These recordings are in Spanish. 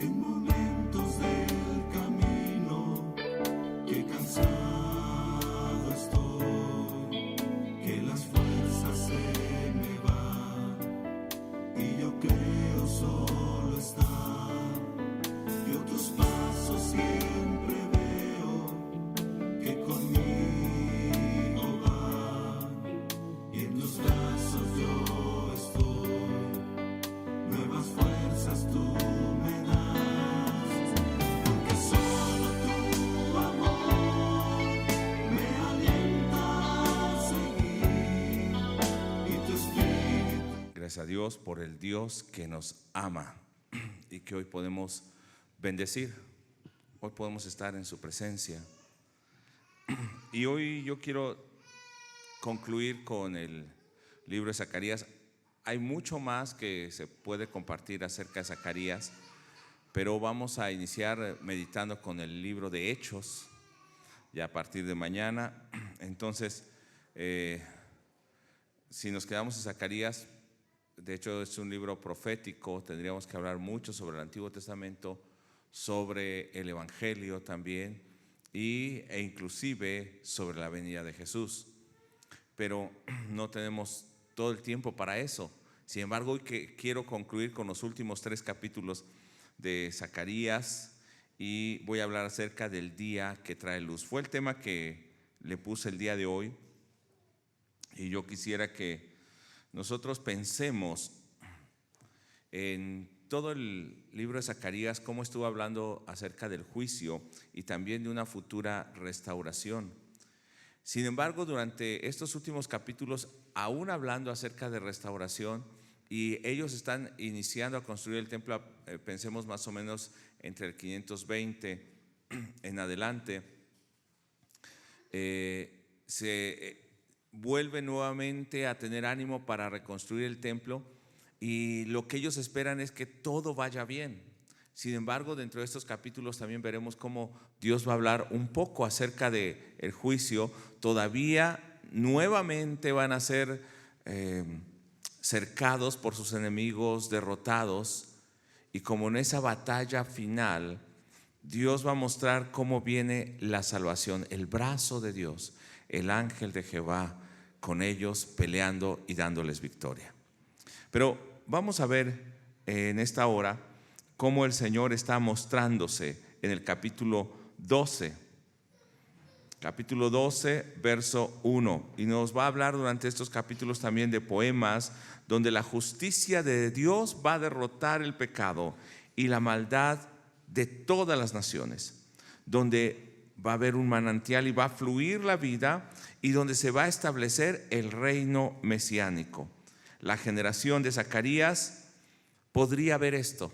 en momentos del camino, que cansado estoy, que las fuerzas se me van y yo creo solo estar. Yo tus pasos siempre veo que conmigo van y en tus brazos yo estoy. Nuevas fuerzas tú me das, porque solo tu amor me alienta a seguir y tu espíritu. Gracias a Dios por el Dios que nos ama y que hoy podemos bendecir. Hoy podemos estar en su presencia. Y hoy yo quiero concluir con el libro de Zacarías. Hay mucho más que se puede compartir acerca de Zacarías, pero vamos a iniciar meditando con el libro de Hechos, ya a partir de mañana. Entonces, si nos quedamos en Zacarías, de hecho es un libro profético, tendríamos que hablar mucho sobre el Antiguo Testamento, sobre el Evangelio también, e inclusive sobre la venida de Jesús. Pero no tenemos todo el tiempo para eso. Sin embargo, hoy quiero concluir con los últimos 3 capítulos de Zacarías y voy a hablar acerca del día que trae luz. Fue el tema que le puse el día de hoy y yo quisiera que nosotros pensemos en todo el libro de Zacarías, cómo estuvo hablando acerca del juicio y también de una futura restauración. Sin embargo, durante estos últimos capítulos, aún hablando acerca de restauración, y ellos están iniciando a construir el templo, pensemos más o menos entre el 520 en adelante, se vuelve nuevamente a tener ánimo para reconstruir el templo y lo que ellos esperan es que todo vaya bien. Sin embargo, dentro de estos capítulos también veremos cómo Dios va a hablar un poco acerca del juicio. Todavía nuevamente van a ser cercados por sus enemigos, derrotados, y como en esa batalla final Dios va a mostrar cómo viene la salvación, el brazo de Dios, el ángel de Jehová con ellos peleando y dándoles victoria. Pero vamos a ver en esta hora cómo el Señor está mostrándose en el capítulo 12. Capítulo 12, verso 1. Y nos va a hablar durante estos capítulos también de poemas donde la justicia de Dios va a derrotar el pecado y la maldad de todas las naciones, donde va a haber un manantial y va a fluir la vida y donde se va a establecer el reino mesiánico. La generación de Zacarías podría ver esto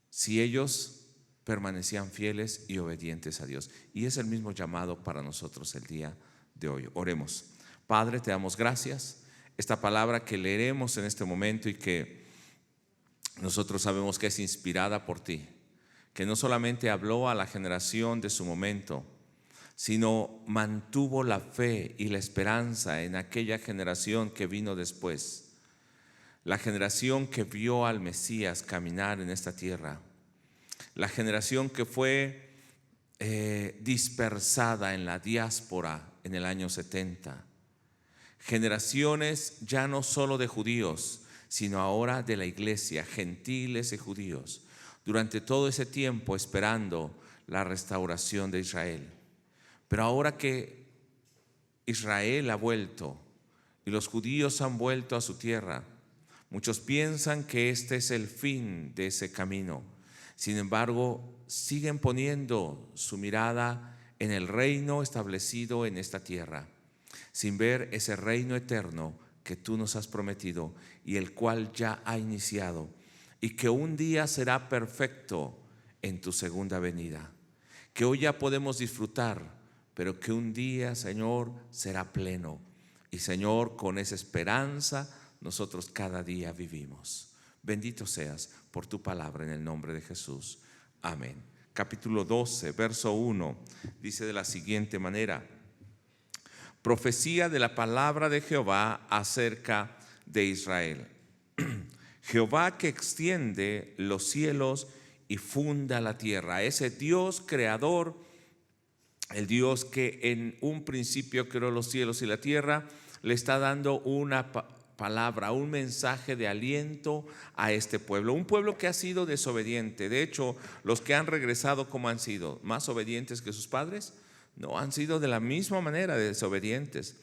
si ellos permanecían fieles y obedientes a Dios. Y es el mismo llamado para nosotros el día de hoy. Oremos. Padre, te damos gracias. Esta palabra que leeremos en este momento y que nosotros sabemos que es inspirada por ti, que no solamente habló a la generación de su momento, sino mantuvo la fe y la esperanza en aquella generación que vino después, la generación que vio al Mesías caminar en esta tierra, la generación que fue dispersada en la diáspora en el año 70, generaciones ya no solo de judíos, sino ahora de la iglesia, gentiles y judíos, durante todo ese tiempo esperando la restauración de Israel. Pero ahora que Israel ha vuelto y los judíos han vuelto a su tierra, muchos piensan que este es el fin de ese camino. Sin embargo, siguen poniendo su mirada en el reino establecido en esta tierra, sin ver ese reino eterno que tú nos has prometido y el cual ya ha iniciado y que un día será perfecto en tu segunda venida, que hoy ya podemos disfrutar, pero que un día, Señor, será pleno. Y Señor, con esa esperanza nosotros cada día vivimos. Bendito seas por tu palabra en el nombre de Jesús. Amén. Capítulo 12, verso 1, dice de la siguiente manera: profecía de la palabra de Jehová acerca de Israel. Jehová que extiende los cielos y funda la tierra. A ese Dios creador, el Dios que en un principio creó los cielos y la tierra, le está dando una palabra, un mensaje de aliento a este pueblo. Un pueblo que ha sido desobediente. De hecho, los que han regresado, ¿cómo han sido? ¿Más obedientes que sus padres? No, han sido de la misma manera desobedientes.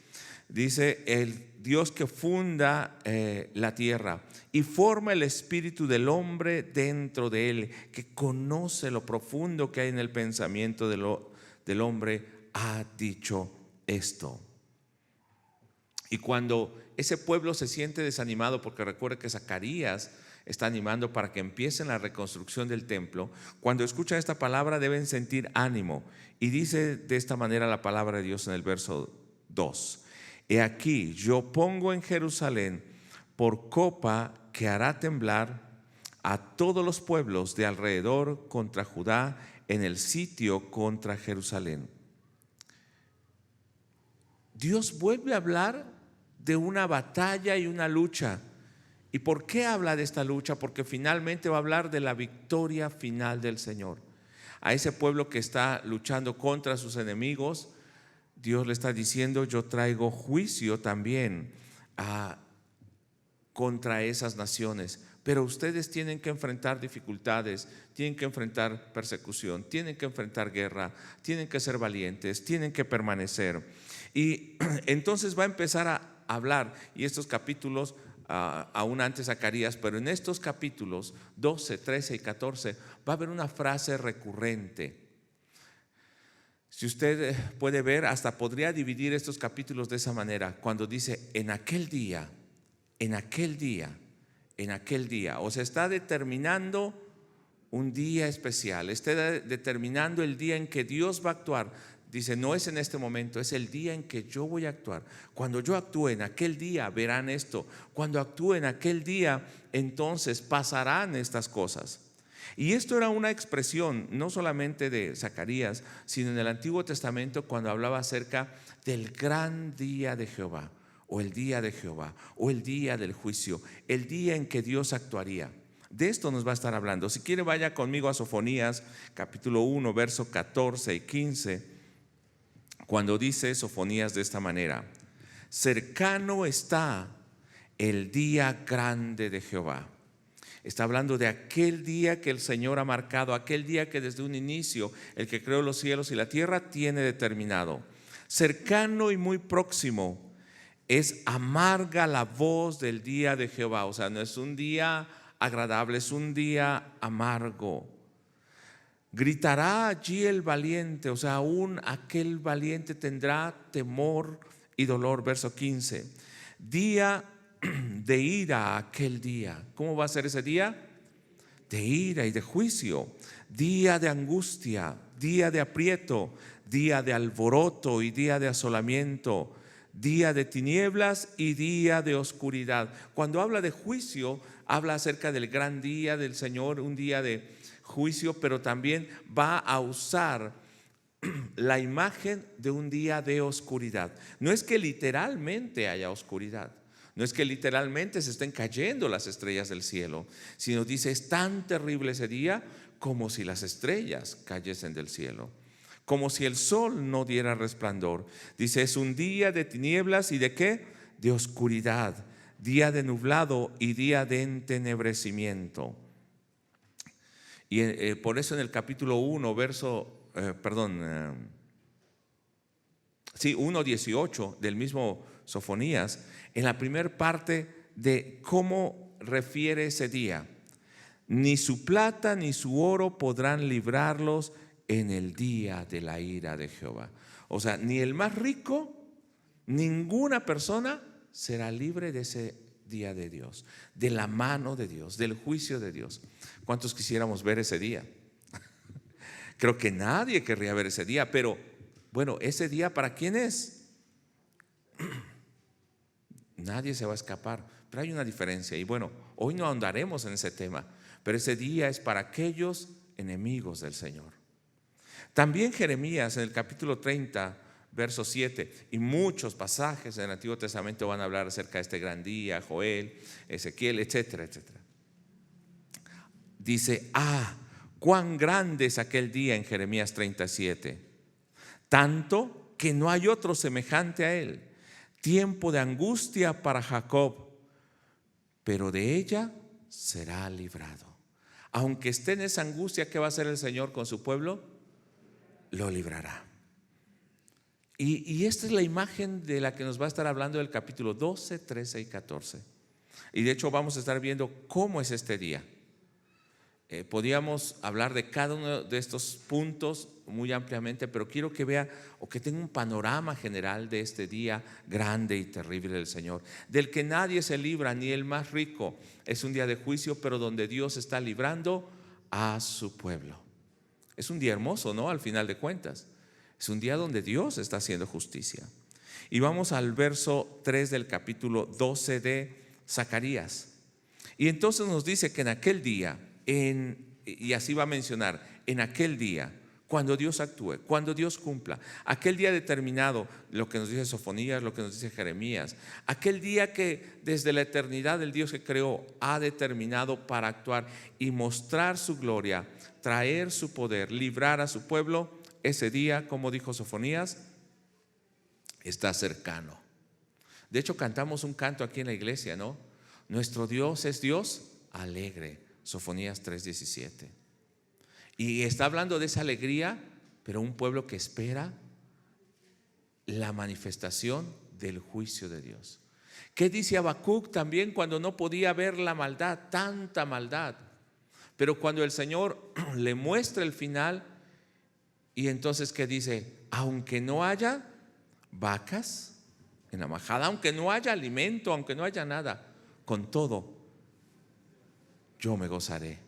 Dice el Dios que funda la tierra y forma el espíritu del hombre dentro de él, que conoce lo profundo que hay en el pensamiento del hombre, ha dicho esto. Y cuando ese pueblo se siente desanimado, porque recuerde que Zacarías está animando para que empiecen la reconstrucción del templo, cuando escuchan esta palabra deben sentir ánimo. Y dice de esta manera la palabra de Dios en el verso 2: He aquí, yo pongo en Jerusalén por copa que hará temblar a todos los pueblos de alrededor contra Judá en el sitio contra Jerusalén. Dios vuelve a hablar de una batalla y una lucha. ¿Y por qué habla de esta lucha? Porque finalmente va a hablar de la victoria final del Señor. A ese pueblo que está luchando contra sus enemigos, Dios le está diciendo: yo traigo juicio también contra esas naciones. Pero ustedes tienen que enfrentar dificultades, tienen que enfrentar persecución, tienen que enfrentar guerra, tienen que ser valientes, tienen que permanecer. Y entonces va a empezar a hablar, y estos capítulos, aún antes Zacarías, pero en estos capítulos 12, 13 y 14 va a haber una frase recurrente. Si usted puede ver, hasta podría dividir estos capítulos de esa manera, cuando dice en aquel día, en aquel día, en aquel día. O sea, está determinando un día especial, está determinando el día en que Dios va a actuar. Dice, no es en este momento, es el día en que yo voy a actuar. Cuando yo actúe en aquel día, verán esto. Cuando actúe en aquel día, entonces pasarán estas cosas. Y esto era una expresión no solamente de Zacarías, sino en el Antiguo Testamento, cuando hablaba acerca del gran día de Jehová, o el día de Jehová, o el día del juicio, el día en que Dios actuaría. De esto nos va a estar hablando. Si quiere, vaya conmigo a Sofonías capítulo 1, verso 14 y 15, cuando dice Sofonías de esta manera: cercano está el día grande de Jehová. Está hablando de aquel día que el Señor ha marcado, aquel día que desde un inicio el que creó los cielos y la tierra tiene determinado. Cercano y muy próximo es amarga la voz del día de Jehová. O sea, no es un día agradable, es un día amargo. Gritará allí el valiente, o sea, aún aquel valiente tendrá temor y dolor. Verso 15: día de ira aquel día. ¿Cómo va a ser ese día? De ira y de juicio. Día de angustia, día de aprieto, día de alboroto y día de asolamiento, día de tinieblas y día de oscuridad. Cuando habla de juicio, habla acerca del gran día del Señor, un día de juicio, pero también va a usar la imagen de un día de oscuridad. No es que literalmente haya oscuridad, no es que literalmente se estén cayendo las estrellas del cielo, sino dice, es tan terrible ese día como si las estrellas cayesen del cielo, como si el sol no diera resplandor. Dice, es un día de tinieblas y de ¿qué? De oscuridad, día de nublado y día de entenebrecimiento. Y por eso en el capítulo 1, 1:18 del mismo Sofonías, en la primera parte de cómo refiere ese día: ni su plata ni su oro podrán librarlos en el día de la ira de Jehová. O sea, ni el más rico, ninguna persona será libre de ese día de Dios, de la mano de Dios, del juicio de Dios. ¿Cuántos quisiéramos ver ese día? Creo que nadie querría ver ese día, pero bueno, ¿ese día para quién es? Nadie se va a escapar, pero hay una diferencia. Y bueno, hoy no ahondaremos en ese tema, pero ese día es para aquellos enemigos del Señor. También Jeremías en el capítulo 30, verso 7, y muchos pasajes en el Antiguo Testamento van a hablar acerca de este gran día, Joel, Ezequiel, etcétera, etcétera. Dice, cuán grande es aquel día en Jeremías 37, tanto que no hay otro semejante a él. Tiempo de angustia para Jacob, pero de ella será librado. Aunque esté en esa angustia, ¿qué va a hacer el Señor con su pueblo? Lo librará. Y esta es la imagen de la que nos va a estar hablando del capítulo 12, 13 y 14. Y de hecho vamos a estar viendo cómo es este día. Podríamos hablar de cada uno de estos puntos muy ampliamente, pero quiero que vea o que tenga un panorama general de este día grande y terrible del Señor, del que nadie se libra, ni el más rico. Es un día de juicio, pero donde Dios está librando a su pueblo. Es un día hermoso, ¿no? Al final de cuentas, es un día donde Dios está haciendo justicia. Y vamos al verso 3 del capítulo 12 de Zacarías. Y entonces nos dice que en aquel día, y así va a mencionar, en aquel día, cuando Dios actúe, cuando Dios cumpla, aquel día determinado, lo que nos dice Sofonías, lo que nos dice Jeremías, aquel día que desde la eternidad el Dios que creó ha determinado para actuar y mostrar su gloria, traer su poder, librar a su pueblo, ese día, como dijo Sofonías, está cercano. De hecho, cantamos un canto aquí en la iglesia, ¿no? Nuestro Dios es Dios alegre, Sofonías 3:17. Y está hablando de esa alegría, pero un pueblo que espera la manifestación del juicio de Dios. ¿Qué dice Habacuc también cuando no podía ver la maldad, tanta maldad? Pero cuando el Señor le muestra el final, y entonces ¿qué dice? Aunque no haya vacas en la majada, aunque no haya alimento, aunque no haya nada, con todo yo me gozaré.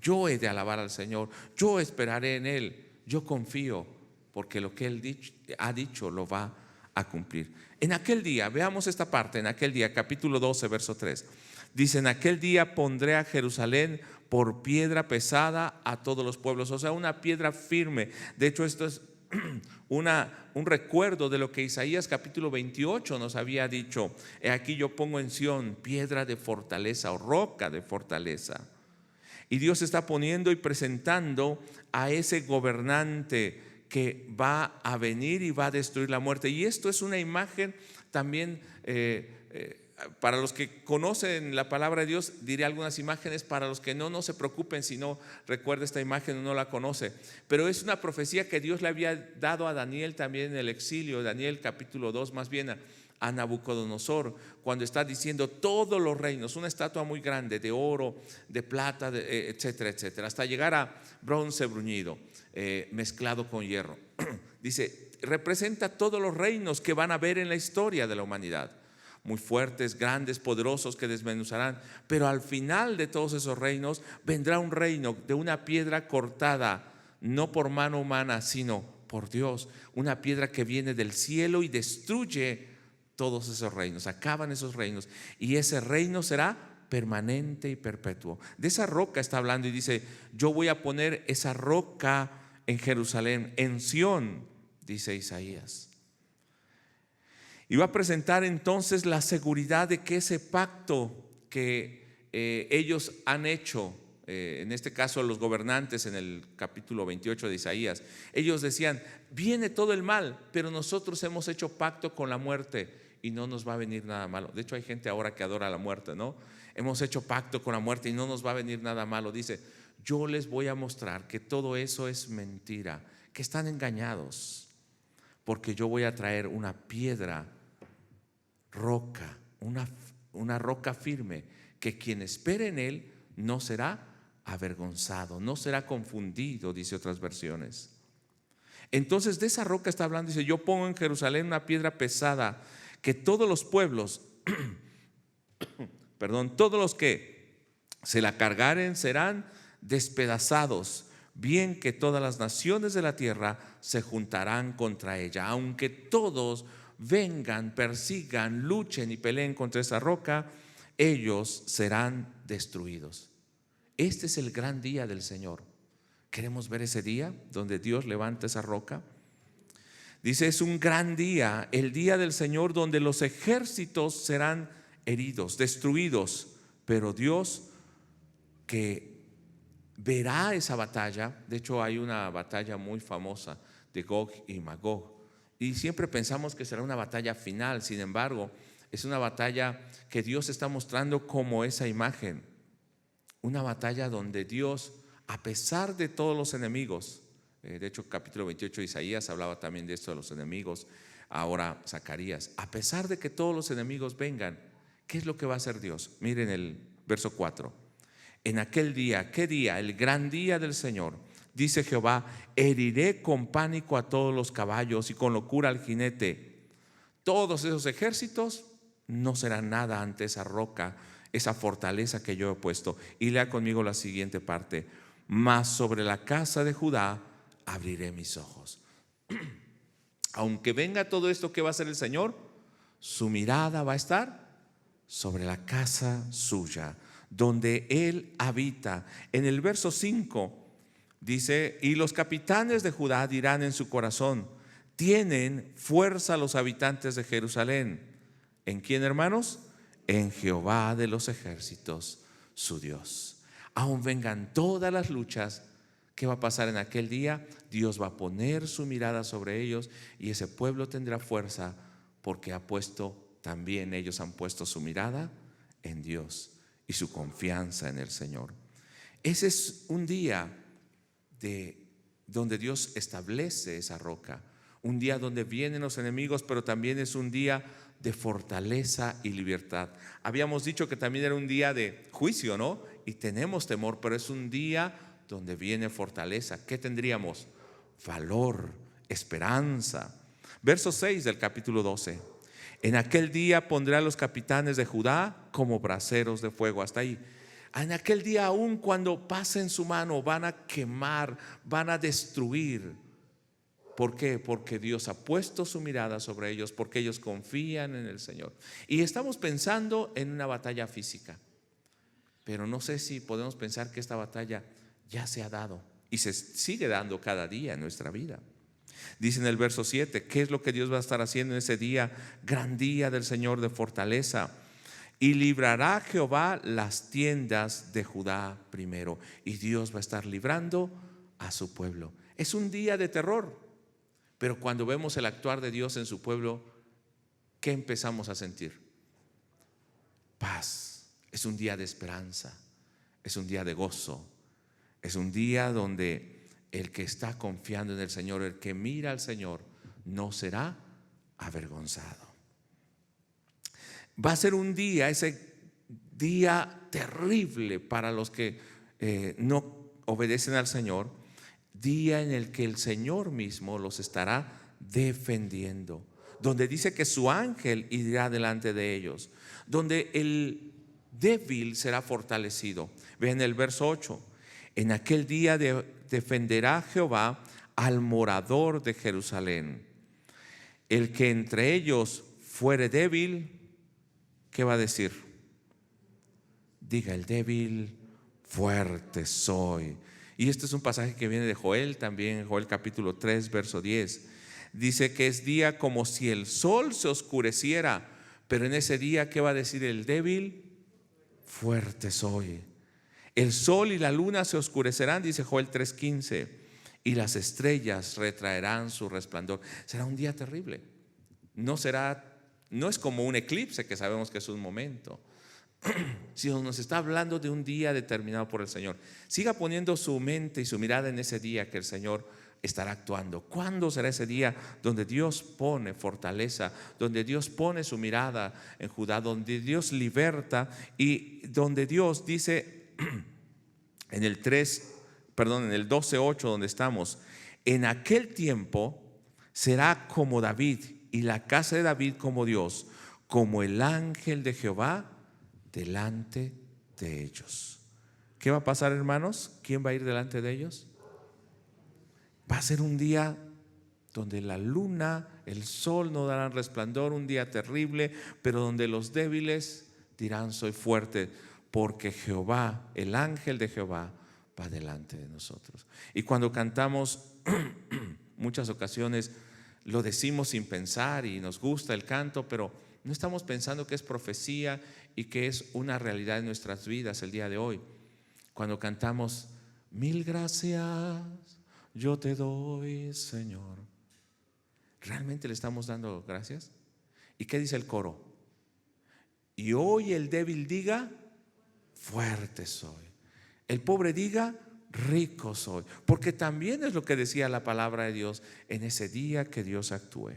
Yo he de alabar al Señor, yo esperaré en Él, yo confío, porque lo que Él ha dicho lo va a cumplir. En aquel día, veamos esta parte, en aquel día, capítulo 12, verso 3, dice: en aquel día pondré a Jerusalén por piedra pesada a todos los pueblos, o sea, una piedra firme. De hecho, esto es un recuerdo de lo que Isaías capítulo 28 nos había dicho: he aquí yo pongo en Sión piedra de fortaleza o roca de fortaleza. Y Dios está poniendo y presentando a ese gobernante que va a venir y va a destruir la muerte. Y esto es una imagen también para los que conocen la palabra de Dios, diré algunas imágenes. Para los que no se preocupen si no recuerda esta imagen o no la conoce. Pero es una profecía que Dios le había dado a Daniel también en el exilio, Daniel capítulo 2, más bien a Nabucodonosor, cuando está diciendo todos los reinos, una estatua muy grande de oro, de plata, etcétera, etcétera, hasta llegar a bronce bruñido, mezclado con hierro. Dice, representa todos los reinos que van a haber en la historia de la humanidad, muy fuertes, grandes, poderosos, que desmenuzarán. Pero al final de todos esos reinos vendrá un reino de una piedra cortada, no por mano humana, sino por Dios, una piedra que viene del cielo y destruye todos esos reinos, acaban esos reinos, y ese reino será permanente y perpetuo. De esa roca está hablando y dice: yo voy a poner esa roca en Jerusalén, en Sión, dice Isaías. Y va a presentar entonces la seguridad de que ese pacto que ellos han hecho, en este caso los gobernantes en el capítulo 28 de Isaías, ellos decían: viene todo el mal, pero nosotros hemos hecho pacto con la muerte y no nos va a venir nada malo. De hecho, hay gente ahora que adora la muerte, ¿no? Hemos hecho pacto con la muerte y no nos va a venir nada malo. Dice: yo les voy a mostrar que todo eso es mentira, que están engañados, porque yo voy a traer una piedra, roca, una roca firme, que quien espere en él no será avergonzado, no será confundido, dice otras versiones. Entonces de esa roca está hablando, dice: yo pongo en Jerusalén una piedra pesada, que todos los pueblos, todos los que se la cargaren serán despedazados, bien que todas las naciones de la tierra se juntarán contra ella. Aunque todos vengan, persigan, luchen y peleen contra esa roca, ellos serán destruidos. Este es el gran día del Señor. ¿Queremos ver ese día donde Dios levanta esa roca? Dice: es un gran día, el día del Señor, donde los ejércitos serán heridos, destruidos, pero Dios, que verá esa batalla. De hecho, hay una batalla muy famosa de Gog y Magog, y siempre pensamos que será una batalla final. Sin embargo, es una batalla que Dios está mostrando como esa imagen, una batalla donde Dios, a pesar de todos los enemigos, de hecho capítulo 28 de Isaías hablaba también de esto, de los enemigos. Ahora Zacarías, a pesar de que todos los enemigos vengan, ¿qué es lo que va a hacer Dios? Miren el verso 4. En aquel día, ¿qué día? El gran día del Señor, dice Jehová, heriré con pánico a todos los caballos y con locura al jinete. Todos esos ejércitos no serán nada ante esa roca, esa fortaleza que yo he puesto. Y lea conmigo la siguiente parte. Mas sobre la casa de Judá abriré mis ojos. Aunque venga todo esto, ¿qué va a hacer el Señor? Su mirada va a estar sobre la casa suya, donde Él habita. En el verso 5 dice, y los capitanes de Judá dirán en su corazón, tienen fuerza los habitantes de Jerusalén. ¿En quién, hermanos? En Jehová de los ejércitos, su Dios. Aun vengan todas las luchas, ¿qué va a pasar en aquel día? Dios va a poner su mirada sobre ellos y ese pueblo tendrá fuerza porque ellos han puesto su mirada en Dios y su confianza en el Señor. Ese es un día donde Dios establece esa roca, un día donde vienen los enemigos, pero también es un día de fortaleza y libertad. Habíamos dicho que también era un día de juicio, ¿no? Y tenemos temor, pero es un día donde viene fortaleza. ¿Qué tendríamos? Valor, esperanza. Verso 6 del capítulo 12. En aquel día pondré a los capitanes de Judá como braseros de fuego. Hasta ahí. En aquel día, aún cuando pasen su mano, van a quemar, van a destruir. ¿Por qué? Porque Dios ha puesto su mirada sobre ellos, porque ellos confían en el Señor. Y estamos pensando en una batalla física, pero no sé si podemos pensar que esta batalla ya se ha dado y se sigue dando cada día en nuestra vida. Dice en el verso 7, ¿qué es lo que Dios va a estar haciendo en ese día? Gran día del Señor de fortaleza. Y librará Jehová las tiendas de Judá primero. Y Dios va a estar librando a su pueblo. Es un día de terror, pero cuando vemos el actuar de Dios en su pueblo, ¿qué empezamos a sentir? Paz. Es un día de esperanza, es un día de gozo, es un día donde el que está confiando en el Señor, el que mira al Señor, no será avergonzado. Va a ser un día, ese día terrible para los que no obedecen al Señor, día en el que el Señor mismo los estará defendiendo, donde dice que su ángel irá delante de ellos, donde el débil será fortalecido. Vean el verso 8. En aquel día defenderá Jehová al morador de Jerusalén. El que entre ellos fuere débil, ¿qué va a decir? Diga el débil, fuerte soy. Y este es un pasaje que viene de Joel también, Joel capítulo 3, verso 10. Dice que es día como si el sol se oscureciera, pero en ese día, ¿qué va a decir el débil? Fuerte soy. El sol y la luna se oscurecerán, dice Joel 3:15, y las estrellas retraerán su resplandor. Será un día terrible. No es como un eclipse que sabemos que es un momento, sino nos está hablando de un día determinado por el Señor. Siga poniendo su mente y su mirada en ese día que el Señor estará actuando. ¿Cuándo será ese día donde Dios pone fortaleza, donde Dios pone su mirada en Judá, donde Dios liberta y donde Dios dice en el 12:8 donde estamos, en aquel tiempo será como David y la casa de David como Dios, como el ángel de Jehová delante de ellos. ¿Qué va a pasar, hermanos? ¿Quién va a ir delante de ellos? Va a ser un día donde la luna, el sol no darán resplandor, un día terrible, pero donde los débiles dirán soy fuerte, porque Jehová, el ángel de Jehová, va delante de nosotros. Y cuando cantamos, muchas ocasiones lo decimos sin pensar y nos gusta el canto, pero no estamos pensando que es profecía y que es una realidad en nuestras vidas el día de hoy. Cuando cantamos, Mil gracias yo te doy, Señor. ¿Realmente le estamos dando gracias? ¿Y qué dice el coro? Y hoy el débil diga, fuerte soy. El pobre diga, rico soy. Porque también es lo que decía la palabra de Dios en ese día que Dios actúe.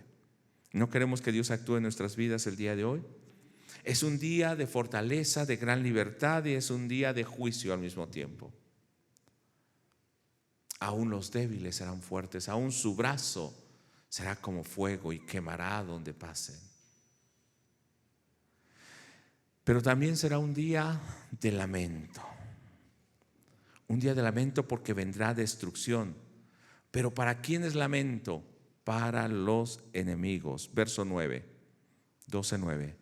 ¿No queremos que Dios actúe en nuestras vidas el día de hoy? Es un día de fortaleza, de gran libertad, y es un día de juicio al mismo tiempo. Aún los débiles serán fuertes, aún su brazo será como fuego y quemará donde pasen. Pero también será un día de lamento. Un día de lamento porque vendrá destrucción. Pero ¿para quién es lamento? Para los enemigos. Verso 9, 12:9.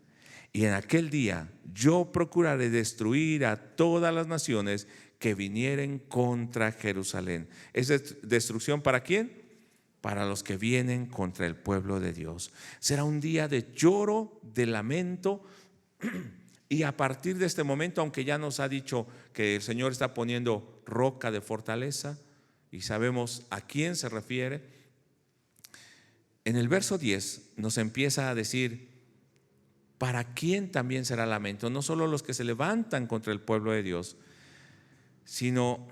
Y en aquel día yo procuraré destruir a todas las naciones que vinieren contra Jerusalén. ¿Es destrucción para quién? Para los que vienen contra el pueblo de Dios. Será un día de lloro, de lamento. Y a partir de este momento, aunque ya nos ha dicho que el Señor está poniendo roca de fortaleza, y sabemos a quién se refiere, en el verso 10 nos empieza a decir para quién también será lamento. No solo los que se levantan contra el pueblo de Dios, sino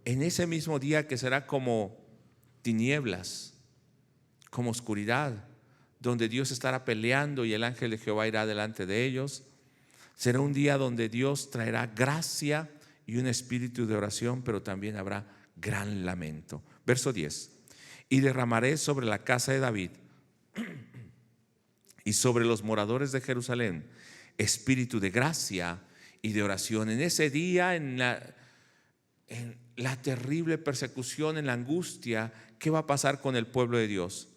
en ese mismo día que será como tinieblas, como oscuridad, donde Dios estará peleando y el ángel de Jehová irá delante de ellos. Será un día donde Dios traerá gracia y un espíritu de oración, pero también habrá gran lamento. Verso 10. Y derramaré sobre la casa de David y sobre los moradores de Jerusalén espíritu de gracia y de oración. En ese día, en la terrible persecución, en la angustia, ¿qué va a pasar con el pueblo de Dios?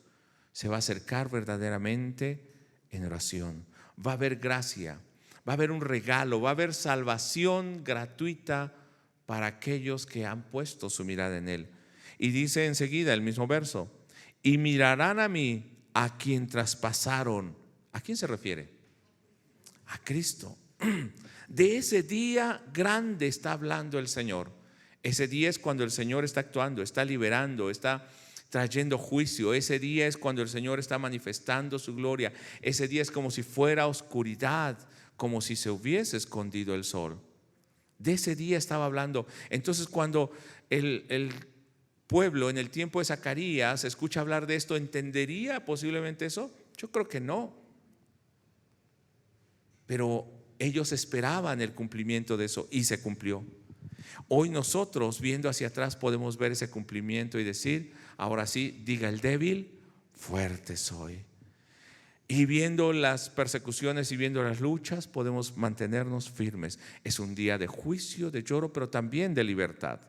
Se va a acercar verdaderamente en oración. Va a haber gracia, va a haber un regalo, va a haber salvación gratuita para aquellos que han puesto su mirada en Él. Y dice enseguida el mismo verso: y mirarán a mí a quien traspasaron. ¿A quién se refiere? A Cristo. De ese día grande está hablando el Señor. Ese día es cuando el Señor está actuando, está liberando, está trayendo juicio. Ese día es cuando el Señor está manifestando su gloria. Ese día es como si fuera oscuridad, como si se hubiese escondido el sol. De ese día estaba hablando. Entonces, cuando el pueblo en el tiempo de Zacarías escucha hablar de esto, ¿entendería posiblemente eso? Yo creo que no. Pero ellos esperaban el cumplimiento de eso y se cumplió. Hoy nosotros, viendo hacia atrás, podemos ver ese cumplimiento y decir: ahora sí, diga el débil, fuerte soy. Y viendo las persecuciones y viendo las luchas, podemos mantenernos firmes. Es un día de juicio, de lloro, pero también de libertad.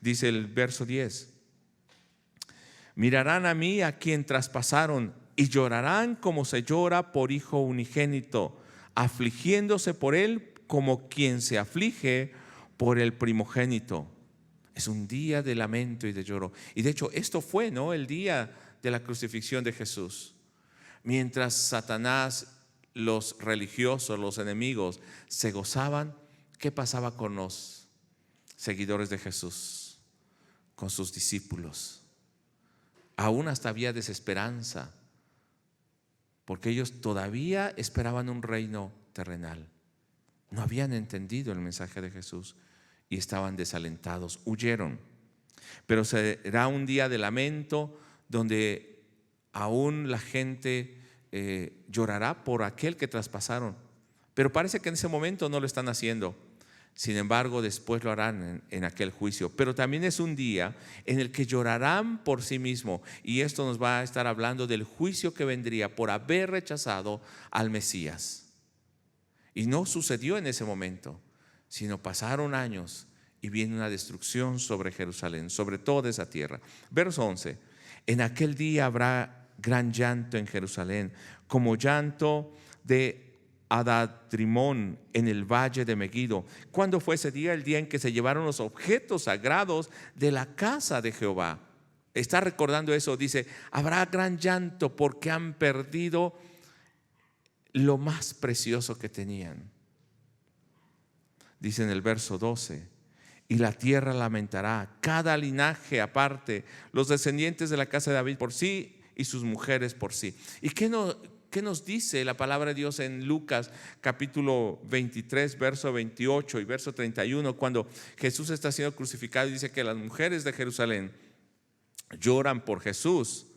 Dice el verso 10: mirarán a mí a quien traspasaron y llorarán como se llora por hijo unigénito, afligiéndose por él como quien se aflige por el primogénito. Es un día de lamento y de lloro. Y de hecho esto fue, ¿no?, el día de la crucifixión de Jesús. Mientras Satanás, los religiosos, los enemigos se gozaban, ¿qué pasaba con los seguidores de Jesús? Con sus discípulos. Aún hasta había desesperanza, porque ellos todavía esperaban un reino terrenal. No habían entendido el mensaje de Jesús y estaban desalentados, huyeron. Pero será un día de lamento donde aún la gente llorará por aquel que traspasaron. Pero parece que en ese momento no lo están haciendo. Sin embargo, después lo harán en aquel juicio. Pero también es un día en el que llorarán por sí mismo. Y esto nos va a estar hablando del juicio que vendría por haber rechazado al Mesías. Y no sucedió en ese momento, sino pasaron años y viene una destrucción sobre Jerusalén, sobre toda esa tierra. Verso 11: en aquel día habrá gran llanto en Jerusalén, como llanto de Adadrimón en el valle de Megido. ¿Cuándo fue ese día? El día en que se llevaron los objetos sagrados de la casa de Jehová. Está recordando eso. Dice: habrá gran llanto porque han perdido lo más precioso que tenían. Dice en el verso 12: y la tierra lamentará, cada linaje aparte, los descendientes de la casa de David por sí y sus mujeres por sí. ¿Y qué nos dice la palabra de Dios en Lucas capítulo 23, verso 28 y verso 31, cuando Jesús está siendo crucificado y dice que las mujeres de Jerusalén lloran por Jesús?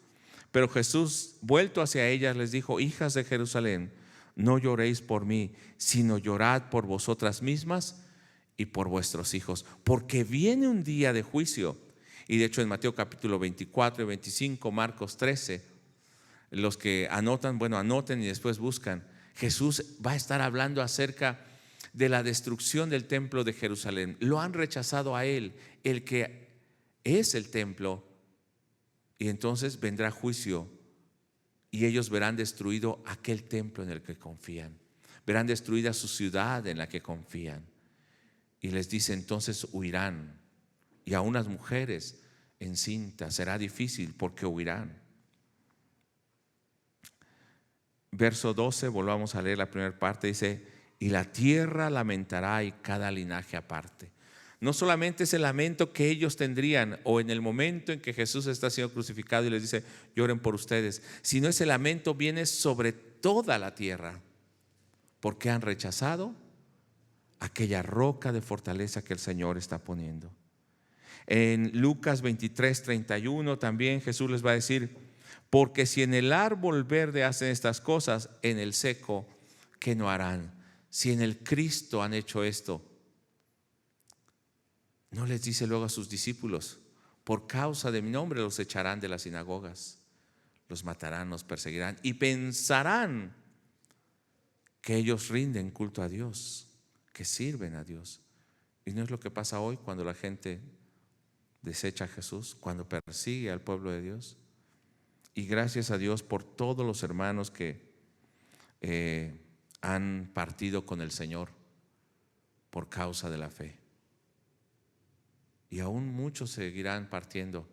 Pero Jesús, vuelto hacia ellas, les dijo: hijas de Jerusalén, no lloréis por mí, sino llorad por vosotras mismas y por vuestros hijos, porque viene un día de juicio. Y de hecho en Mateo capítulo 24 y 25, Marcos 13, los que anotan, bueno, anoten y después buscan. Jesús va a estar hablando acerca de la destrucción del templo de Jerusalén. Lo han rechazado a Él, el que es el templo, y entonces vendrá juicio y ellos verán destruido aquel templo en el que confían, verán destruida su ciudad en la que confían. Y les dice: entonces huirán, y a unas mujeres encintas será difícil porque huirán. Verso 12, volvamos a leer la primera parte, dice: y la tierra lamentará y cada linaje aparte. No solamente es el lamento que ellos tendrían o en el momento en que Jesús está siendo crucificado y les dice: lloren por ustedes, sino ese lamento viene sobre toda la tierra, porque han rechazado aquella roca de fortaleza que el Señor está poniendo. En Lucas 23, 31 también Jesús les va a decir: porque si en el árbol verde hacen estas cosas, en el seco, ¿qué no harán? Si en el Cristo han hecho esto, ¿no les dice luego a sus discípulos: por causa de mi nombre los echarán de las sinagogas, los matarán, los perseguirán, y pensarán que ellos rinden culto a Dios, que sirven a Dios? ¿Y no es lo que pasa hoy cuando la gente desecha a Jesús, cuando persigue al pueblo de Dios? Y gracias a Dios por todos los hermanos que han partido con el Señor por causa de la fe. Y aún muchos seguirán partiendo.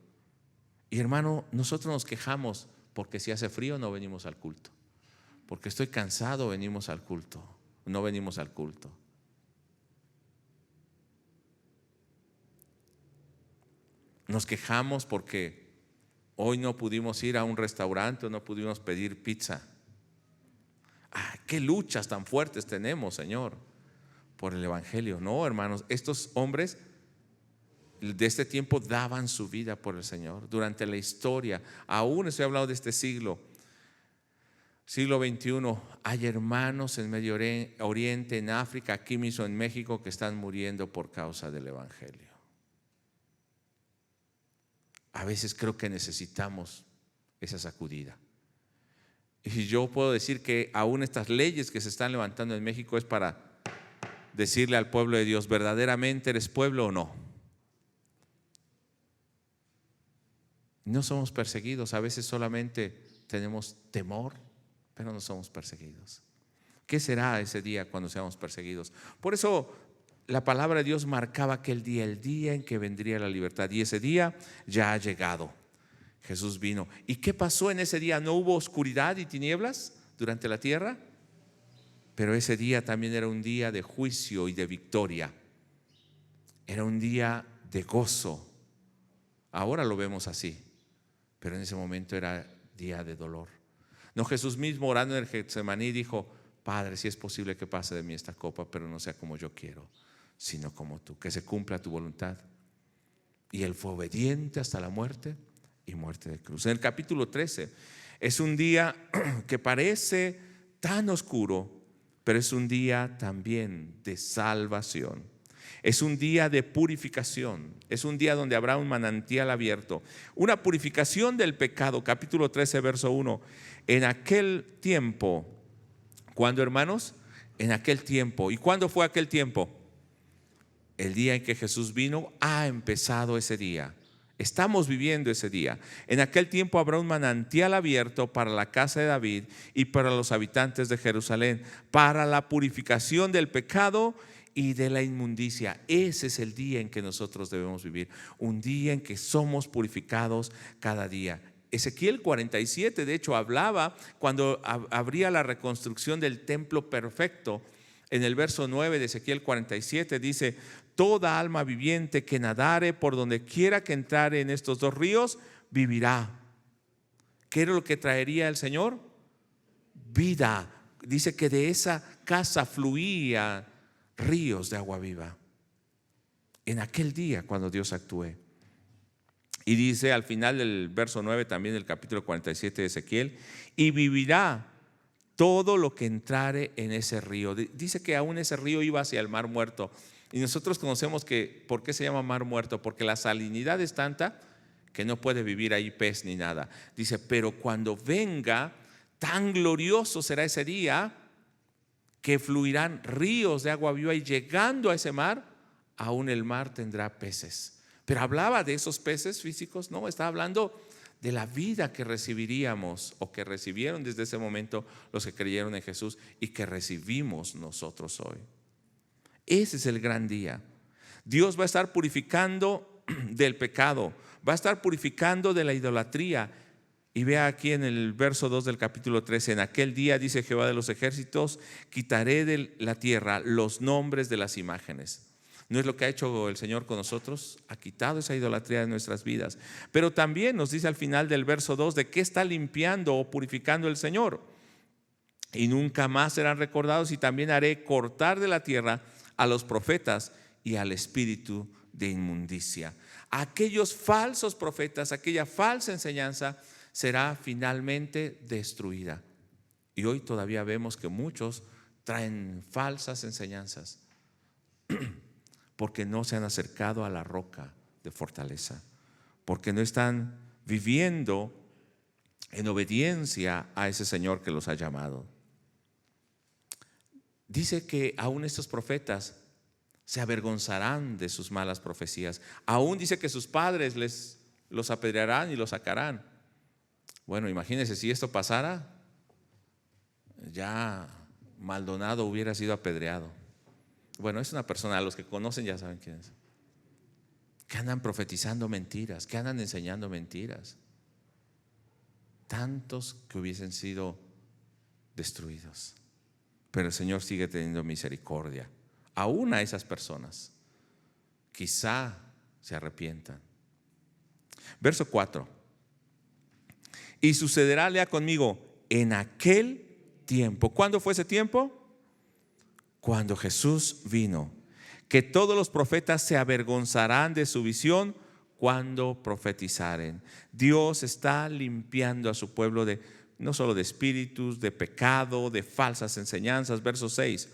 Y hermano, nosotros nos quejamos porque si hace frío no venimos al culto, porque estoy cansado, venimos al culto, no venimos al culto. Nos quejamos porque hoy no pudimos ir a un restaurante o no pudimos pedir pizza. Qué luchas tan fuertes tenemos, Señor, por el evangelio. No, hermanos, estos hombres de este tiempo daban su vida por el Señor durante la historia. Aún estoy hablando de este siglo XXI. Hay hermanos en Medio Oriente, en África, aquí mismo en México, que están muriendo por causa del evangelio. A veces creo que necesitamos esa sacudida. Y yo puedo decir que aún estas leyes que se están levantando en México es para decirle al pueblo de Dios: ¿verdaderamente eres pueblo o no? No somos perseguidos, a veces solamente tenemos temor, pero no somos perseguidos. ¿Qué será ese día cuando seamos perseguidos? Por eso la palabra de Dios marcaba aquel día, el día en que vendría la libertad, y ese día ya ha llegado. Jesús vino. ¿Y qué pasó en ese día? ¿No hubo oscuridad y tinieblas durante la tierra? Pero ese día también era un día de juicio y de victoria. Era un día de gozo. Ahora lo vemos así, pero en ese momento era día de dolor. No, Jesús mismo orando en el Getsemaní dijo: Padre, si es posible que pase de mí esta copa, pero no sea como yo quiero, sino como tú, que se cumpla tu voluntad. Y Él fue obediente hasta la muerte y muerte de cruz. En el capítulo 13 es un día que parece tan oscuro, pero es un día también de salvación. Es un día de purificación. Es un día donde habrá un manantial abierto, una purificación del pecado. Capítulo 13, verso 1. En aquel tiempo, ¿cuándo, hermanos? En aquel tiempo. ¿Y cuándo fue aquel tiempo? El día en que Jesús vino. Ha empezado ese día. Estamos viviendo ese día. En aquel tiempo habrá un manantial abierto para la casa de David y para los habitantes de Jerusalén, para la purificación del pecado y de la inmundicia. Ese es el día en que nosotros debemos vivir, un día en que somos purificados cada día. Ezequiel 47 de hecho hablaba cuando habría la reconstrucción del templo perfecto. En el verso 9 de Ezequiel 47 dice: toda alma viviente que nadare por donde quiera que entrare en estos dos ríos, vivirá. ¿Qué era lo que traería el Señor? Vida. Dice que de esa casa fluía ríos de agua viva. En aquel día cuando Dios actúe. Y dice al final del verso 9 también del capítulo 47 de Ezequiel: y vivirá todo lo que entrare en ese río. Dice que aún ese río iba hacia el mar muerto. Y nosotros conocemos que, ¿por qué se llama mar muerto? Porque la salinidad es tanta que no puede vivir ahí pez ni nada. Dice, pero cuando venga, tan glorioso será ese día que fluirán ríos de agua viva, y llegando a ese mar, aún el mar tendrá peces. Pero hablaba de esos peces físicos, no, estaba hablando de la vida que recibiríamos, o que recibieron desde ese momento los que creyeron en Jesús, y que recibimos nosotros hoy. Ese es el gran día. Dios va a estar purificando del pecado, va a estar purificando de la idolatría. Y vea aquí en el verso 2 del capítulo 13: en aquel día, dice Jehová de los ejércitos, quitaré de la tierra los nombres de las imágenes. ¿No es lo que ha hecho el Señor con nosotros? Ha quitado esa idolatría de nuestras vidas. Pero también nos dice al final del verso 2 de qué está limpiando o purificando el Señor. Y nunca más serán recordados, y también haré cortar de la tierra a los profetas y al espíritu de inmundicia. Aquellos falsos profetas, aquella falsa enseñanza será finalmente destruida. Y hoy todavía vemos que muchos traen falsas enseñanzas porque no se han acercado a la roca de fortaleza, porque no están viviendo en obediencia a ese Señor que los ha llamado. Dice que aún estos profetas se avergonzarán de sus malas profecías. Aún dice que sus padres los apedrearán y los sacarán. Bueno, imagínense si esto pasara, ya Maldonado hubiera sido apedreado. Bueno, es una persona, a los que conocen ya saben quién es, que andan profetizando mentiras, que andan enseñando mentiras. Tantos que hubiesen sido destruidos. Pero el Señor sigue teniendo misericordia aún a esas personas. Quizá se arrepientan. Verso 4: y sucederá, lea conmigo, en aquel tiempo. ¿Cuándo fue ese tiempo? Cuando Jesús vino, que todos los profetas se avergonzarán de su visión cuando profetizaren. Dios está limpiando a su pueblo no solo de espíritus, de pecado, de falsas enseñanzas. Verso 6: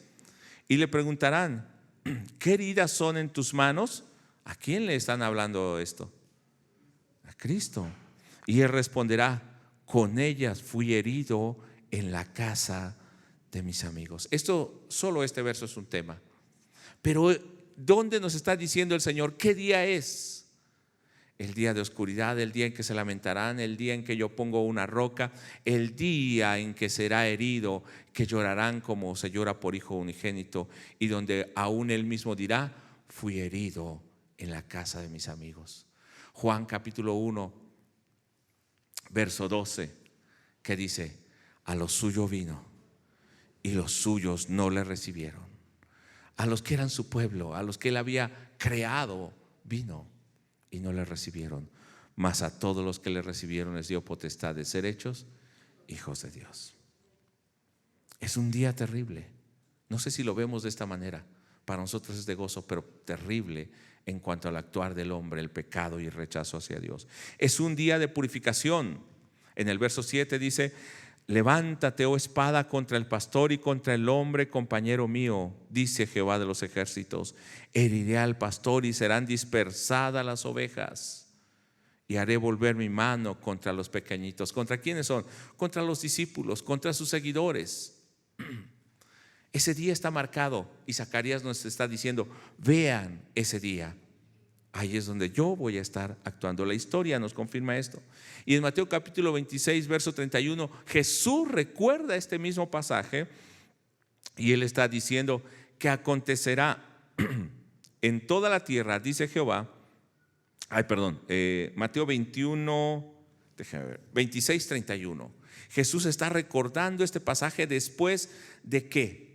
y le preguntarán, ¿qué heridas son en tus manos? ¿A quién le están hablando esto? A Cristo. Y él responderá, con ellas fui herido en la casa de mis amigos. Solo este verso es un tema. Pero ¿dónde nos está diciendo el Señor qué día es? El día de oscuridad, el día en que se lamentarán, el día en que yo pongo una roca, el día en que será herido, que llorarán como se llora por hijo unigénito, y donde aún él mismo dirá, fui herido en la casa de mis amigos. Juan capítulo 1, verso 12, que dice, a los suyos vino y los suyos no le recibieron. A los que eran su pueblo, a los que él había creado, vino y no le recibieron. Mas a todos los que le recibieron les dio potestad de ser hechos hijos de Dios. Es un día terrible. No sé si lo vemos de esta manera. Para nosotros es de gozo, pero terrible en cuanto al actuar del hombre, el pecado y el rechazo hacia Dios. Es un día de purificación. En el verso 7 dice, levántate, oh espada, contra el pastor y contra el hombre, compañero mío, dice Jehová de los ejércitos. Heriré al pastor y serán dispersadas las ovejas. Y haré volver mi mano contra los pequeñitos. ¿Contra quiénes son? Contra los discípulos, contra sus seguidores. Ese día está marcado y Zacarías nos está diciendo, vean ese día. Ahí es donde yo voy a estar actuando. La historia nos confirma esto. Y en Mateo capítulo 26, verso 31, Jesús recuerda este mismo pasaje y él está diciendo que acontecerá en toda la tierra, dice Jehová. Mateo 21, 26, 31. Jesús está recordando este pasaje después de ¿qué?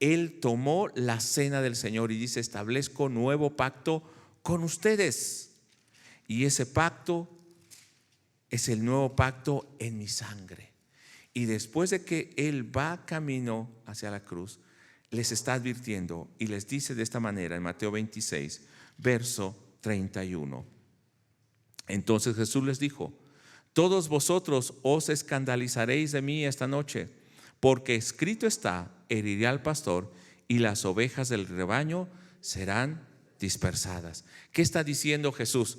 Él tomó la cena del Señor y dice: establezco nuevo pacto con ustedes. Y ese pacto es el nuevo pacto en mi sangre. Y después de que Él va camino hacia la cruz, les está advirtiendo y les dice de esta manera en Mateo 26, verso 31. Entonces Jesús les dijo: todos vosotros os escandalizaréis de mí esta noche, porque escrito está: heriré al pastor y las ovejas del rebaño serán dispersadas. ¿Qué está diciendo Jesús?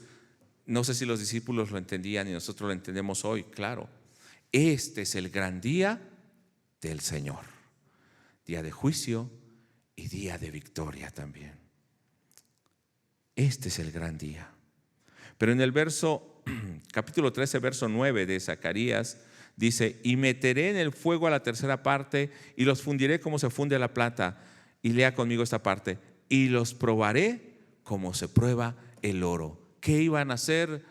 No sé si los discípulos lo entendían y nosotros lo entendemos hoy, claro. Este es el gran día del Señor, día de juicio y día de victoria también. Este es el gran día. Pero en el capítulo 13, verso 9 de Zacarías, dice: y meteré en el fuego a la tercera parte y los fundiré como se funde la plata. Y lea conmigo esta parte: y los probaré como se prueba el oro. ¿Qué iban a ser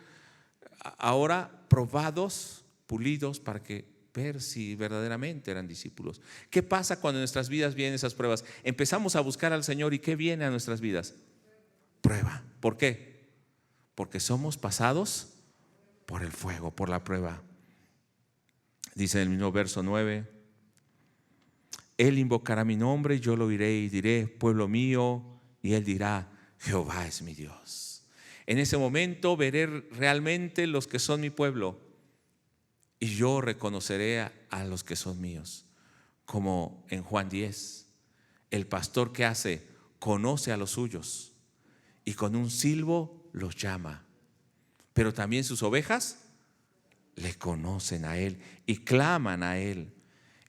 ahora? Probados, pulidos, para ver si verdaderamente eran discípulos. ¿Qué pasa cuando en nuestras vidas vienen esas pruebas? Empezamos a buscar al Señor, ¿y qué viene a nuestras vidas? Prueba. ¿Por qué? Porque somos pasados por el fuego, por la prueba. Dice en el mismo verso 9: Él invocará mi nombre y yo lo oiré y diré: pueblo mío. Y Él dirá: Jehová es mi Dios. En ese momento veré realmente los que son mi pueblo, y yo reconoceré a los que son míos. Como en Juan 10, el pastor que hace, conoce a los suyos y con un silbo los llama. Pero también sus ovejas le conocen a Él y claman a Él.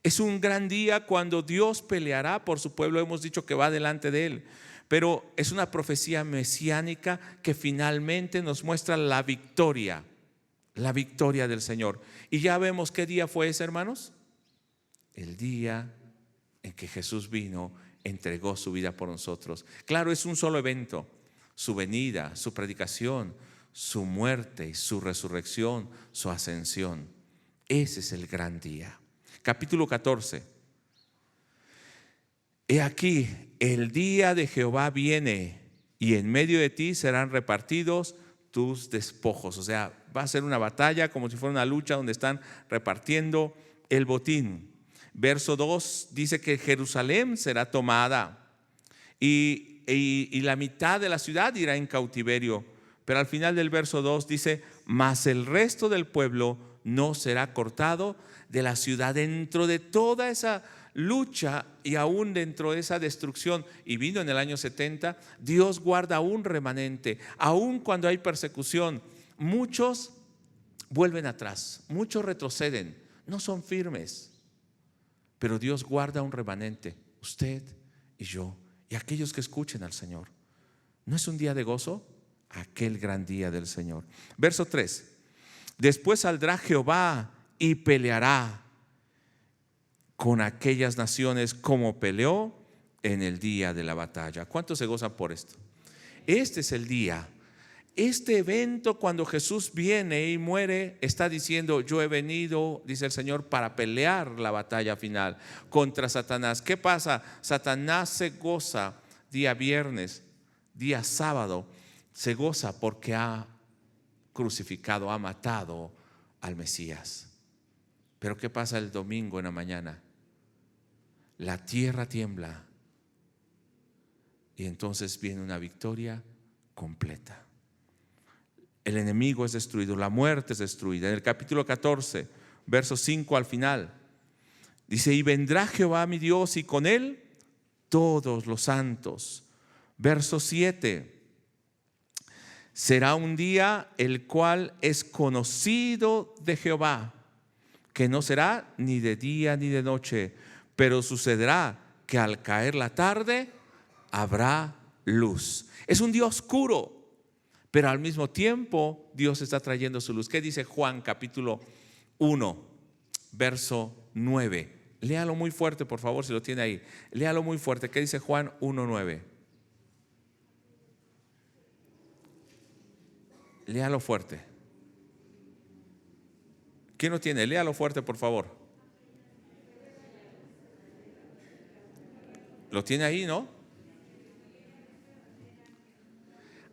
Es un gran día cuando Dios peleará por su pueblo. Hemos dicho que va delante de Él, pero es una profecía mesiánica que finalmente nos muestra la victoria del Señor. Y ya vemos qué día fue ese, hermanos. El día en que Jesús vino, entregó su vida por nosotros. Claro, es un solo evento: su venida, su predicación, su muerte y su resurrección, su ascensión. Ese es el gran día. Capítulo 14. He aquí, el día de Jehová viene, y en medio de ti serán repartidos tus despojos. O sea, va a ser una batalla, como si fuera una lucha donde están repartiendo el botín. Verso 2 dice que Jerusalén será tomada y la mitad de la ciudad irá en cautiverio. Pero al final del verso 2 dice: mas el resto del pueblo no será cortado de la ciudad. Dentro de toda esa lucha y aún dentro de esa destrucción, y vino en el año 70, Dios guarda un remanente. Aún cuando hay persecución, muchos vuelven atrás, muchos retroceden, no son firmes, pero Dios guarda un remanente, usted y yo y aquellos que escuchen al Señor. ¿No es un día de gozo? Aquel gran día del Señor. Verso 3: después saldrá Jehová y peleará con aquellas naciones como peleó en el día de la batalla. ¿Cuántos se gozan por esto? Este es el día. Este evento, cuando Jesús viene y muere, está diciendo: yo he venido, dice el Señor, para pelear la batalla final contra Satanás. ¿Qué pasa? Satanás se goza día viernes, día sábado, se goza porque ha crucificado, ha matado al Mesías. Pero ¿qué pasa el domingo en la mañana? La tierra tiembla y entonces viene una victoria completa. El enemigo es destruido, la muerte es destruida. En el capítulo 14, verso 5 al final, dice: y vendrá Jehová mi Dios y con él todos los santos. Verso 7: será un día el cual es conocido de Jehová, que no será ni de día ni de noche, pero sucederá que al caer la tarde habrá luz. Es un día oscuro, pero al mismo tiempo Dios está trayendo su luz. ¿Qué dice Juan capítulo 1, verso 9? Léalo muy fuerte, por favor, si lo tiene ahí. Léalo muy fuerte. ¿Qué dice Juan 1:9? Léalo fuerte. ¿Quién lo tiene? Léalo fuerte, por favor. ¿Lo tiene ahí, no?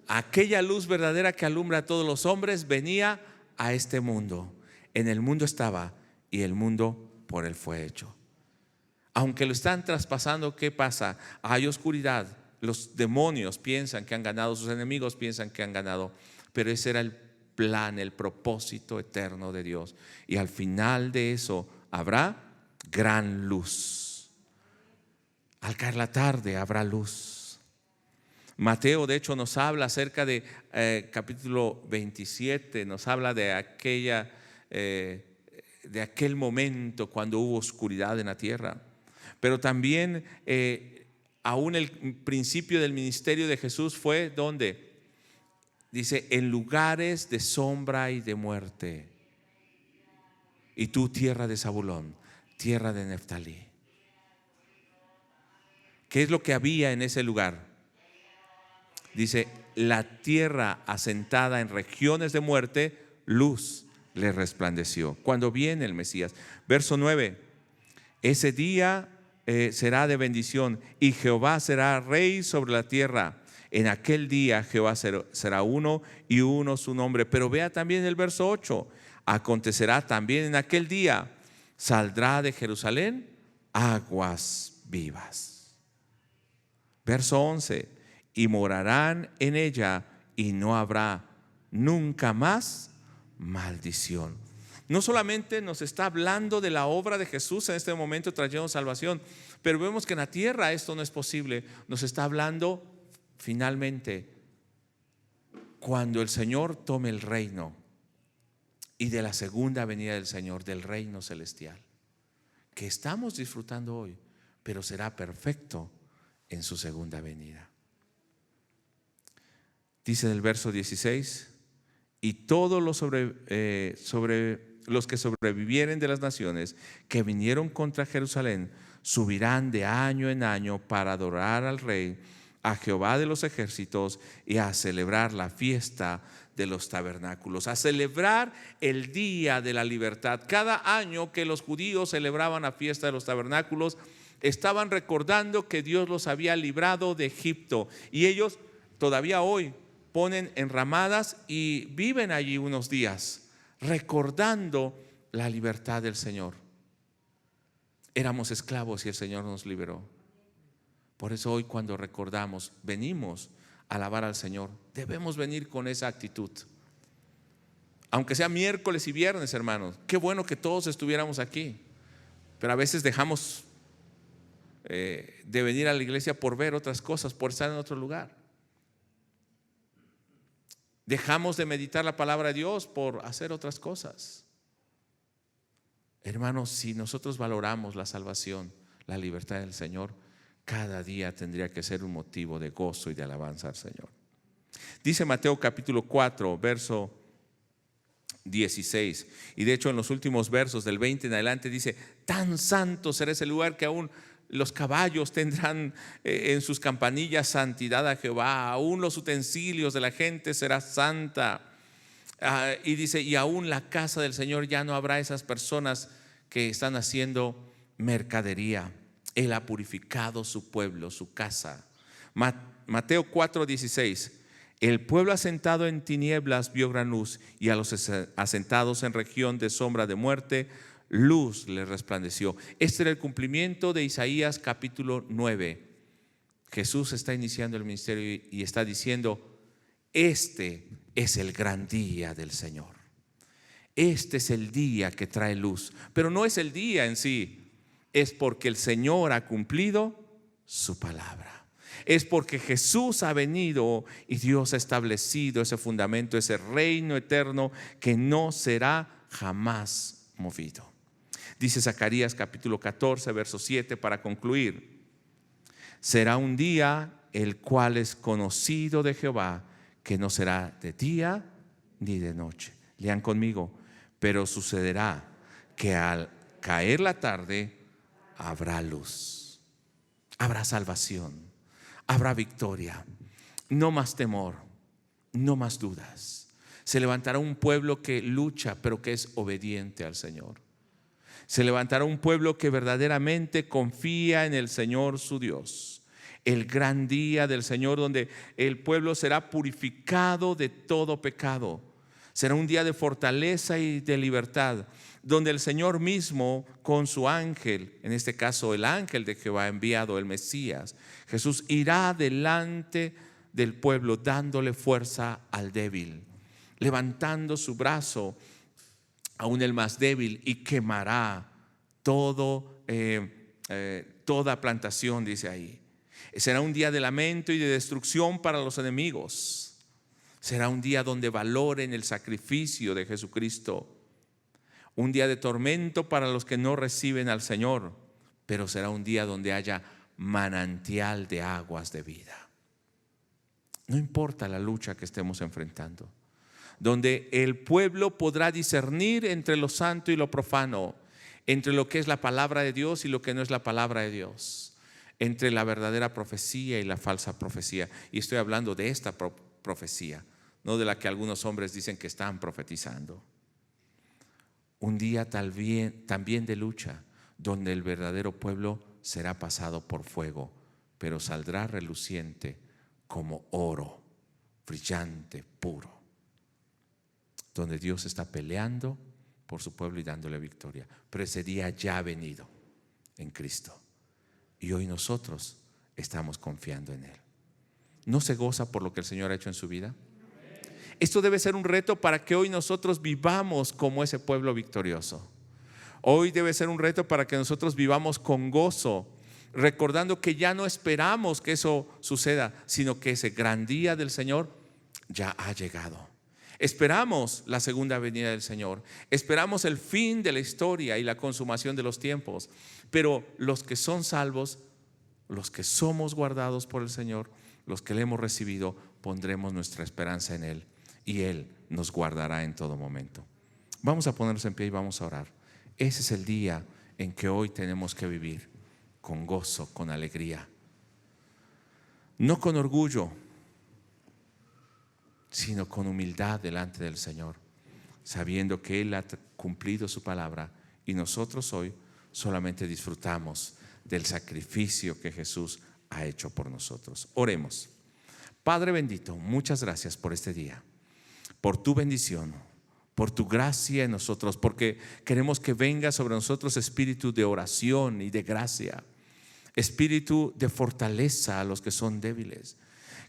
Aquella luz verdadera que alumbra a todos los hombres venía a este mundo. En el mundo estaba y el mundo por él fue hecho. Aunque lo están traspasando, ¿qué pasa? Hay oscuridad. Los demonios piensan que han ganado, sus enemigos piensan que han ganado, pero ese era el plan, el propósito eterno de Dios. Y al final de eso habrá gran luz. Al caer la tarde habrá luz. Mateo de hecho nos habla acerca de capítulo 27, nos habla de aquel momento cuando hubo oscuridad en la tierra. Pero también aún el principio del ministerio de Jesús fue ¿dónde? Dice, en lugares de sombra y de muerte. Y tú, tierra de Zabulón, tierra de Neftalí. ¿Qué es lo que había en ese lugar? Dice, la tierra asentada en regiones de muerte, luz le resplandeció. Cuando viene el Mesías. Verso 9, ese día será de bendición y Jehová será rey sobre la tierra. En aquel día Jehová será uno y uno su nombre. Pero vea también el verso 8. Acontecerá también en aquel día, saldrá de Jerusalén aguas vivas. Verso 11. Y morarán en ella y no habrá nunca más maldición. No solamente nos está hablando de la obra de Jesús en este momento trayendo salvación, pero vemos que en la tierra esto no es posible. Nos está hablando finalmente cuando el Señor tome el reino y de la segunda venida del Señor, del reino celestial, que estamos disfrutando hoy, pero será perfecto en su segunda venida. Dice en el verso 16, y todos los que sobrevivieren de las naciones que vinieron contra Jerusalén subirán de año en año para adorar al Rey, a Jehová de los ejércitos, y a celebrar la fiesta de los tabernáculos, a celebrar el día de la libertad. Cada año que los judíos celebraban la fiesta de los tabernáculos, estaban recordando que Dios los había librado de Egipto, y ellos todavía hoy ponen enramadas y viven allí unos días recordando la libertad del Señor. Éramos esclavos y el Señor nos liberó. Por eso hoy cuando recordamos, venimos a alabar al Señor. Debemos venir con esa actitud. Aunque sea miércoles y viernes, hermanos. Qué bueno que todos estuviéramos aquí. Pero a veces dejamos de venir a la iglesia por ver otras cosas, por estar en otro lugar. Dejamos de meditar la palabra de Dios por hacer otras cosas. Hermanos, si nosotros valoramos la salvación, la libertad del Señor, cada día tendría que ser un motivo de gozo y de alabanza al Señor. Dice Mateo capítulo 4, verso 16. Y de hecho en los últimos versos del 20 en adelante dice, tan santo será ese lugar que aún los caballos tendrán en sus campanillas santidad a Jehová, aún los utensilios de la gente será santa. Y dice, y aún la casa del Señor ya no habrá esas personas que están haciendo mercadería. Él ha purificado su pueblo, su casa. Mateo 4:16. El pueblo asentado en tinieblas vio gran luz, y a los asentados en región de sombra de muerte, luz le resplandeció. Este era el cumplimiento de Isaías capítulo 9. Jesús está iniciando el ministerio y está diciendo, este es el gran día del Señor. Este es el día que trae luz. Pero no es el día en sí, es porque el Señor ha cumplido su palabra. Es porque Jesús ha venido y Dios ha establecido ese fundamento, ese reino eterno que no será jamás movido. Dice Zacarías capítulo 14, verso 7 para concluir. Será un día el cual es conocido de Jehová, que no será de día ni de noche. Lean conmigo. Pero sucederá que al caer la tarde habrá luz, habrá salvación, habrá victoria, no más temor, no más dudas. Se levantará un pueblo que lucha, pero que es obediente al Señor. Se levantará un pueblo que verdaderamente confía en el Señor su Dios. El gran día del Señor, donde el pueblo será purificado de todo pecado. Será un día de fortaleza y de libertad, donde el Señor mismo con su ángel, en este caso el ángel de Jehová enviado, el Mesías, Jesús irá delante del pueblo dándole fuerza al débil, levantando su brazo aún el más débil, y quemará toda plantación, dice ahí. Será un día de lamento y de destrucción para los enemigos. Será un día donde valoren el sacrificio de Jesucristo. Un día de tormento para los que no reciben al Señor, pero será un día donde haya manantial de aguas de vida. No importa la lucha que estemos enfrentando, donde el pueblo podrá discernir entre lo santo y lo profano, entre lo que es la palabra de Dios y lo que no es la palabra de Dios, entre la verdadera profecía y la falsa profecía. Y estoy hablando de esta profecía, no de la que algunos hombres dicen que están profetizando. Un día también de lucha, donde el verdadero pueblo será pasado por fuego, pero saldrá reluciente como oro, brillante, puro. Donde Dios está peleando por su pueblo y dándole victoria. Pero ese día ya ha venido en Cristo. Y hoy nosotros estamos confiando en Él. ¿No se goza por lo que el Señor ha hecho en su vida? Esto debe ser un reto para que hoy nosotros vivamos como ese pueblo victorioso. Hoy debe ser un reto para que nosotros vivamos con gozo, recordando que ya no esperamos que eso suceda, sino que ese gran día del Señor ya ha llegado. Esperamos la segunda venida del Señor, esperamos el fin de la historia y la consumación de los tiempos, pero los que son salvos, los que somos guardados por el Señor, los que le hemos recibido, pondremos nuestra esperanza en Él y Él nos guardará en todo momento. Vamos a ponernos en pie y vamos a orar. Ese es el día en que hoy tenemos que vivir con gozo, con alegría, no con orgullo, sino con humildad delante del Señor, sabiendo que Él ha cumplido su palabra y nosotros hoy solamente disfrutamos del sacrificio que Jesús ha hecho por nosotros. Oremos. Padre bendito, muchas gracias por este día, por tu bendición, por tu gracia en nosotros, porque queremos que venga sobre nosotros espíritu de oración y de gracia, espíritu de fortaleza a los que son débiles.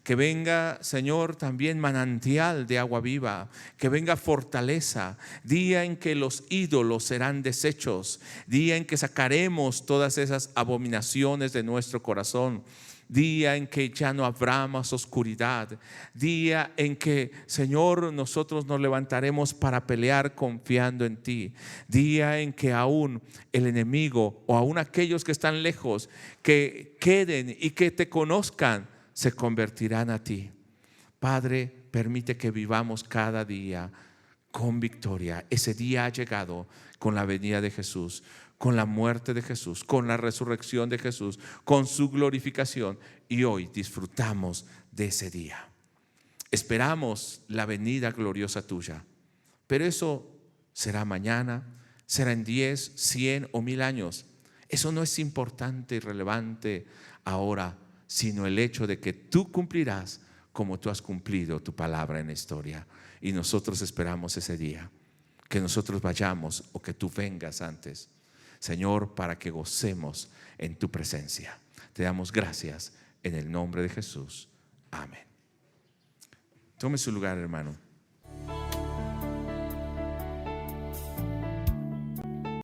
Que venga, Señor, también manantial de agua viva, que venga fortaleza, día en que los ídolos serán deshechos, día en que sacaremos todas esas abominaciones de nuestro corazón, día en que ya no habrá más oscuridad, día en que, Señor, nosotros nos levantaremos para pelear confiando en ti, día en que aún el enemigo o aún aquellos que están lejos, que queden y que te conozcan, se convertirán a ti. Padre, permite que vivamos cada día con victoria. Ese día ha llegado con la venida de Jesús, con la muerte de Jesús, con la resurrección de Jesús, con su glorificación, y hoy disfrutamos de ese día. Esperamos la venida gloriosa tuya, pero eso será mañana, será en 10, 100 o 1000 años. Eso no es importante y relevante ahora, sino el hecho de que tú cumplirás como tú has cumplido tu palabra en la historia. Y nosotros esperamos ese día, que nosotros vayamos o que tú vengas antes, Señor, para que gocemos en tu presencia. Te damos gracias en el nombre de Jesús. Amén. Tome su lugar, hermano.